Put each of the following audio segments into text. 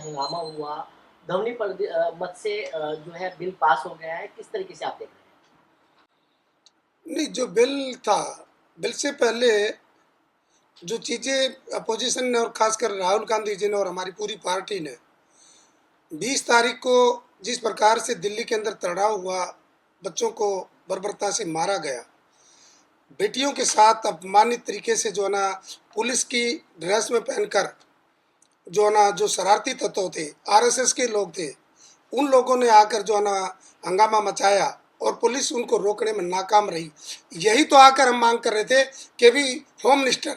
हंगामा हुआ, ध्वनि मत से जो है बिल पास हो गया है, किस तरीके से आप देख रहे हैं? नहीं, जो बिल था, बिल से पहले जो चीज़ें अपोजिशन ने और खासकर राहुल गांधी जी ने और हमारी पूरी पार्टी ने 20 तारीख को जिस प्रकार से दिल्ली के अंदर तड़ाव हुआ, बच्चों को बर्बरता से मारा गया, बेटियों के साथ अपमानित तरीके से जो है ना पुलिस की ड्रेस में पहनकर जो है ना जो शरारती तत्व थे, आरएसएस के लोग थे, उन लोगों ने आकर जो है ना हंगामा मचाया और पुलिस उनको रोकने में नाकाम रही। यही तो आकर हम मांग कर रहे थे कि भी होम मिनिस्टर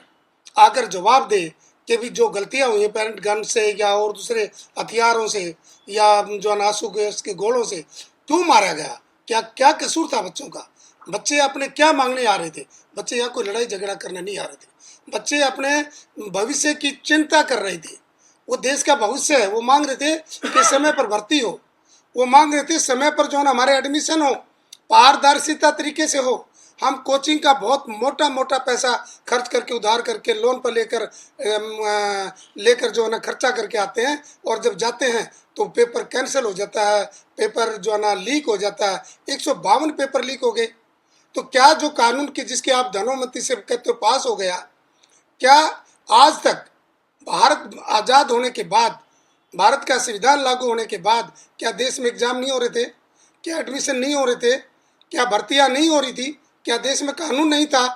आकर जवाब दे कि भी जो गलतियां हुई हैं पेरेंट गन से या और दूसरे हथियारों से या जो है आंसू गैस के गोलों से क्यों मारा गया, क्या क्या कसूर था बच्चों का? बच्चे अपने क्या मांगने आ रहे थे? बच्चे यहाँ कोई लड़ाई झगड़ा करने नहीं आ रहे थे, बच्चे अपने भविष्य की चिंता कर रहे थे। वो देश का भविष्य है, वो मांग रहे थे कि समय पर भर्ती हो, वो मांग रहे थे समय पर जो है ना हमारे एडमिशन हो, पारदर्शिता तरीके से हो। हम कोचिंग का बहुत मोटा मोटा पैसा खर्च करके उधार करके लोन पर लेकर जो है ना खर्चा करके आते हैं और जब जाते हैं तो पेपर कैंसिल हो जाता है, पेपर जो है ना लीक हो जाता है। 152 पेपर लीक हो गए। तो क्या जो कानून की जिसके आप धनोमति से कहते हो पास हो गया, क्या आज तक भारत आज़ाद होने के बाद, भारत का संविधान लागू होने के बाद क्या देश में एग्जाम नहीं हो रहे थे? क्या एडमिशन नहीं हो रहे थे? क्या भर्तियां नहीं हो रही थी? क्या देश में कानून नहीं था?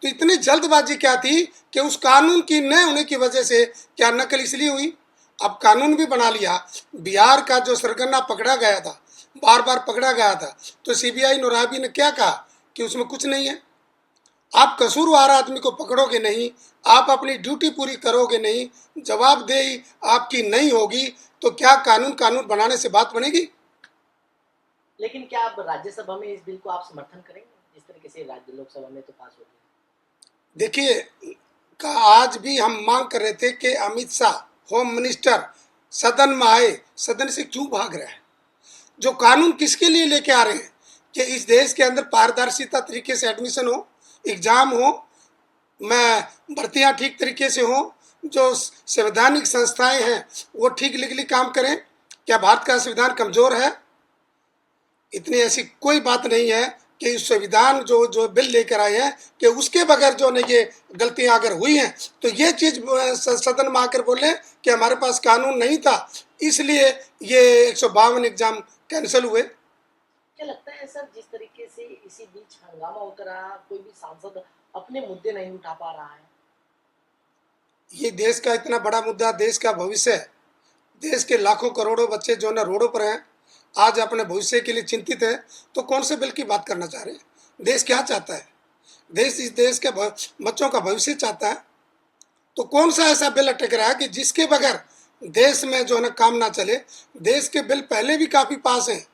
तो इतनी जल्दबाजी क्या थी कि उस कानून की न होने की वजह से क्या नकल इसलिए हुई? अब कानून भी बना लिया। बिहार का जो सरगना पकड़ा गया था, बार बार पकड़ा गया था, तो सीबीआई नोराबी ने क्या कहा कि उसमें कुछ नहीं है। आप कसूरवार आदमी को पकड़ोगे नहीं, आप अपनी ड्यूटी पूरी करोगे नहीं, जवाबदेही आपकी नहीं होगी, तो क्या कानून कानून बनाने से बात बनेगी? लेकिन क्या आप राज्यसभा में इस बिल को आप समर्थन करेंगे, जिस तरीके से राज्य लोकसभा में तो पास हो गया? देखिए, आज भी हम मांग कर रहे थे कि अमित शाह होम मिनिस्टर सदन में आए, सदन से क्यों भाग रहा है? जो कानून किसके लिए लेके आ रहे हैं कि इस देश के अंदर पारदर्शिता तरीके से एडमिशन हो, एग्जाम हो, मैं भर्तियां ठीक तरीके से हो, जो संवैधानिक संस्थाएं हैं वो ठीक लीगली काम करें। क्या भारत का संविधान कमजोर है? इतनी ऐसी कोई बात नहीं है कि संविधान जो जो बिल लेकर आए हैं कि उसके बगैर जो ये गलतियां अगर हुई हैं तो ये चीज़ सदन में आकर बोले कि हमारे पास कानून नहीं था इसलिए ये 152 एग्जाम कैंसिल हुए। क्या लगता है सर, जिस तरीके से इसी बीच हंगामा होता रहा, कोई भी सांसद अपने मुद्दे नहीं उठा पा रहा है? ये देश का इतना बड़ा मुद्दा, देश का भविष्य है, देश के लाखों करोड़ों बच्चे जो ना रोडों पर हैं, आज अपने भविष्य के लिए चिंतित है, तो कौन से बिल की बात करना चाह रहे हैं? देश क्या चाहता है? देश इस देश के बच्चों का भविष्य चाहता है। तो कौन सा ऐसा बिल अटक रहा है कि जिसके बगैर देश में जो है ना काम ना चले? देश के बिल पहले भी काफ़ी पास हैं।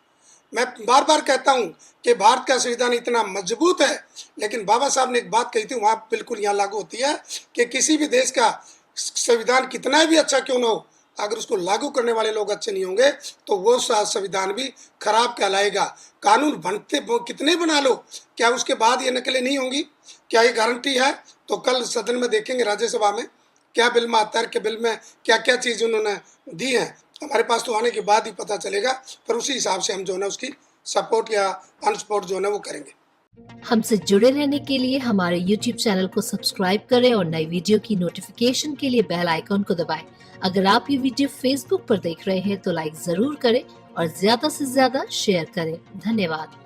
मैं बार बार कहता हूँ कि भारत का संविधान इतना मजबूत है, लेकिन बाबा साहब ने एक बात कही थी, वहाँ बिल्कुल यहाँ लागू होती है कि किसी भी देश का संविधान कितना भी अच्छा क्यों ना हो, अगर उसको लागू करने वाले लोग अच्छे नहीं होंगे तो वो संविधान भी खराब कहलाएगा। कानून बनते कितने बना लो, क्या उसके बाद ये नकलें नहीं होंगी? क्या ये गारंटी है? तो कल सदन में देखेंगे राज्यसभा में क्या बिल में आता है, कि बिल में क्या क्या चीज़ उन्होंने दी है। हमारे पास तो आने के बाद ही पता चलेगा, फिर उसी हिसाब से हम जो है उसकी सपोर्ट या अनसपोर्ट जो है वो करेंगे। हमसे जुड़े रहने के लिए हमारे YouTube चैनल को सब्सक्राइब करें और नई वीडियो की नोटिफिकेशन के लिए बेल आइकॉन को दबाएं। अगर आप ये वीडियो Facebook पर देख रहे हैं तो लाइक जरूर करें और ज्यादा से ज्यादा शेयर करें। धन्यवाद।